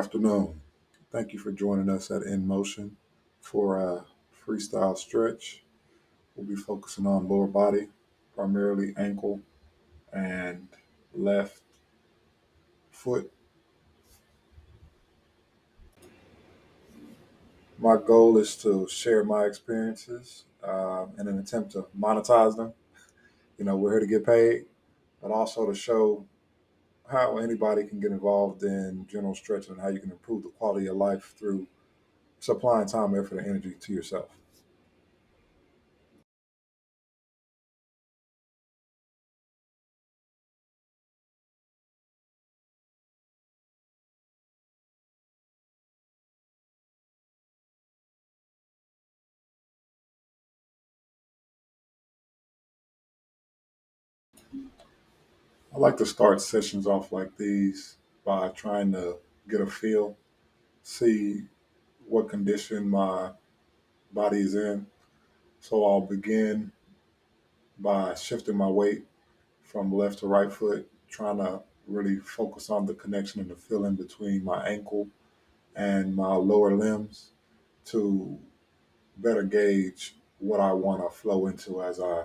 afternoon. Thank you for joining us at In Motion for a freestyle stretch. We'll be focusing on lower body, primarily ankle and left foot. My goal is to share my experiences in an attempt to monetize them. We're here to get paid, but also to show how anybody can get involved in general stretching and how you can improve the quality of life through supplying time, effort, and energy to yourself. I like to start sessions off like these by trying to get a feel, see what condition my body is in. So I'll begin by shifting my weight from left to right foot, trying to really focus on the connection and the feeling between my ankle and my lower limbs to better gauge what I want to flow into as I.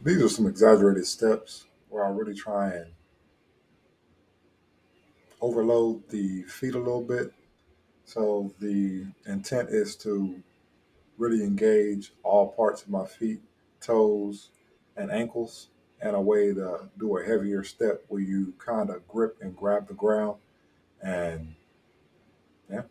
These are some exaggerated steps where I really try and overload the feet a little bit. So the intent is to really engage all parts of my feet, toes, and ankles in a way to do a heavier step where you kind of grip and grab the ground. And yeah,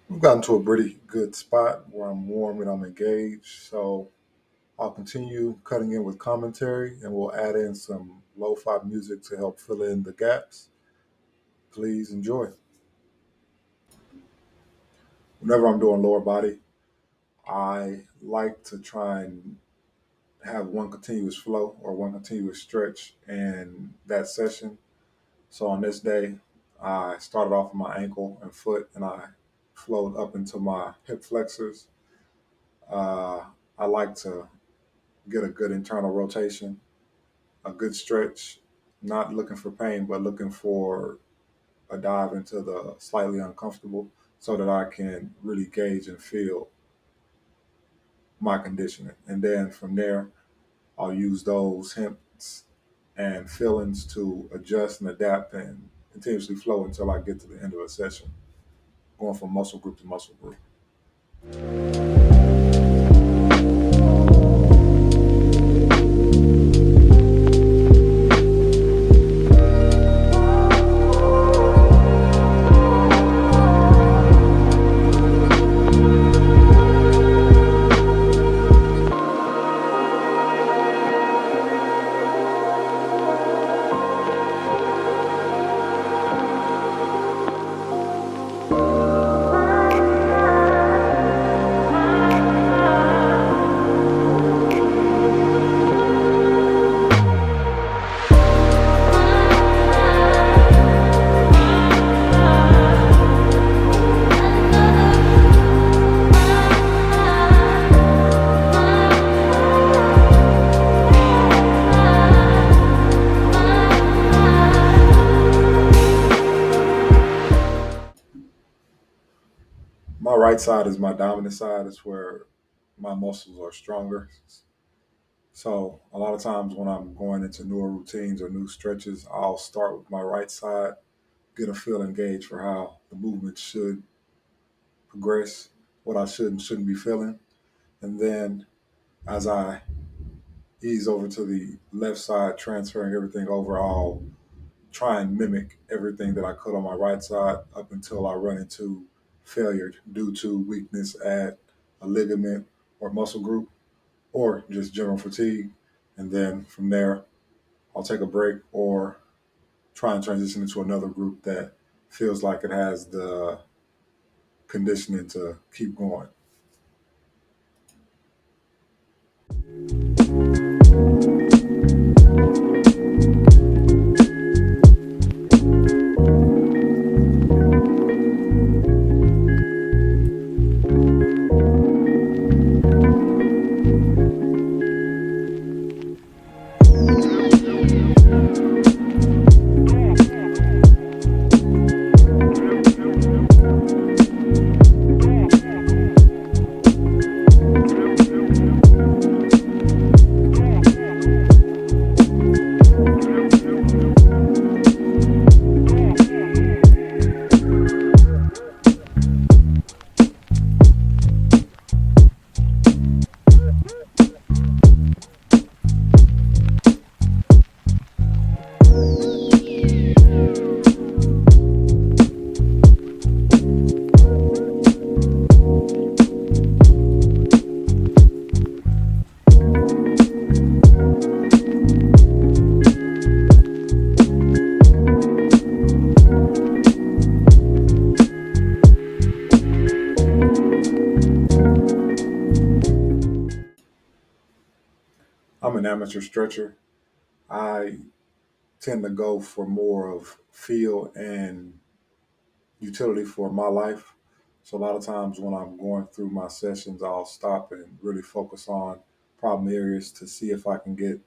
we've gotten to a pretty good spot where I'm warm and I'm engaged. So I'll continue cutting in with commentary and we'll add in some lo-fi music to help fill in the gaps. Please enjoy. Whenever I'm doing lower body, I like to try and have one continuous flow or one continuous stretch in that session. So on this day, I started off with my ankle and foot and I flowed up into my hip flexors. Uh, I like to get a good internal rotation, a good stretch, not looking for pain, but looking for a dive into the slightly uncomfortable so that I can really gauge and feel my conditioning. And then from there, I'll use those hints and feelings to adjust and adapt and continuously flow until I get to the end of a session, going from muscle group to muscle group. right side is my dominant side. It's where my muscles are stronger. So a lot of times when I'm going into newer routines or new stretches, I'll start with my right side, get a feeling gauge for how the movement should progress, what I should and shouldn't be feeling. And then as I ease over to the left side, transferring everything over, I'll try and mimic everything that I could on my right side up until I run into failure due to weakness at a ligament or muscle group or just general fatigue. And then from there, I'll take a break or try and transition into another group that feels like it has the conditioning to keep going. I'm an amateur stretcher. I tend to go for more of feel and utility for my life. So a lot of times when I'm going through my sessions, I'll stop and really focus on problem areas to see if I can get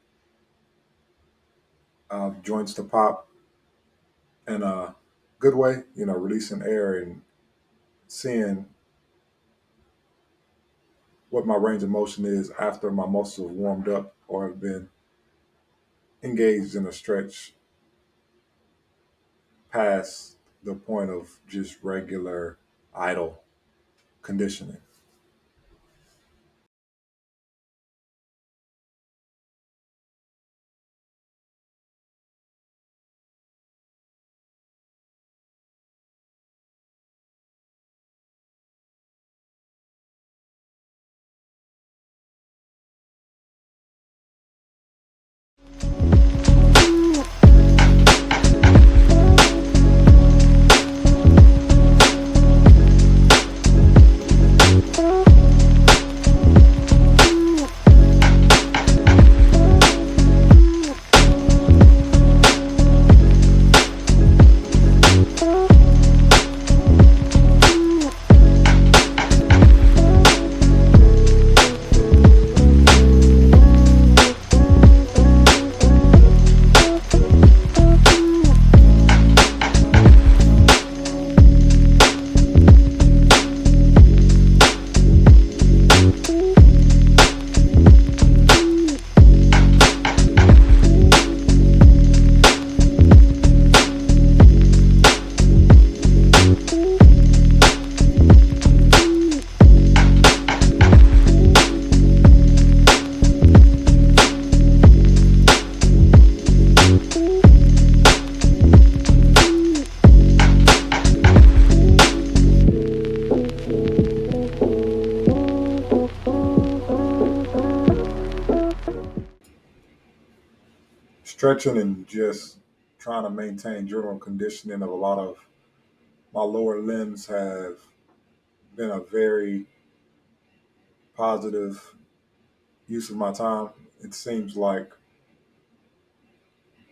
joints to pop in a good way, releasing air and seeing what my range of motion is after my muscles have warmed up or have been engaged in a stretch past the point of just regular idle conditioning. Stretching and just trying to maintain general conditioning of a lot of my lower limbs have been a very positive use of my time. It seems like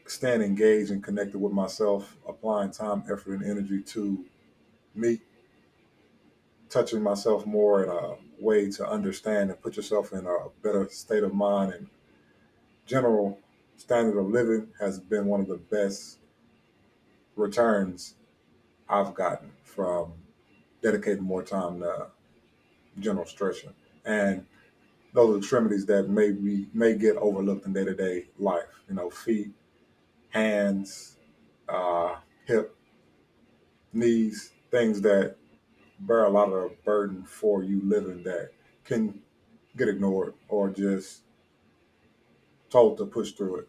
staying engaged and connected with myself, applying time, effort, and energy to me, touching myself more in a way to understand and put yourself in a better state of mind and general standard of living has been one of the best returns I've gotten from dedicating more time to general stretching. And those are extremities that may get overlooked in day to day life. Feet, hands, uh, hip, knees, things that bear a lot of burden for you living that can get ignored or just told to push through it.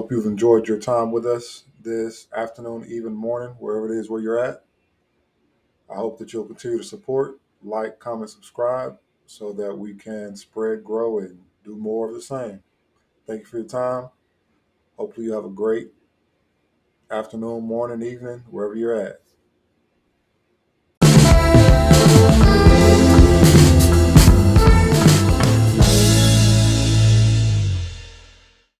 hope you've enjoyed your time with us this afternoon, even morning, wherever it is where you're at. I hope that you'll continue to support, like, comment, subscribe so that we can spread, grow, and do more of the same. Thank you for your time. Hopefully, you have a great afternoon, morning, evening, wherever you're at.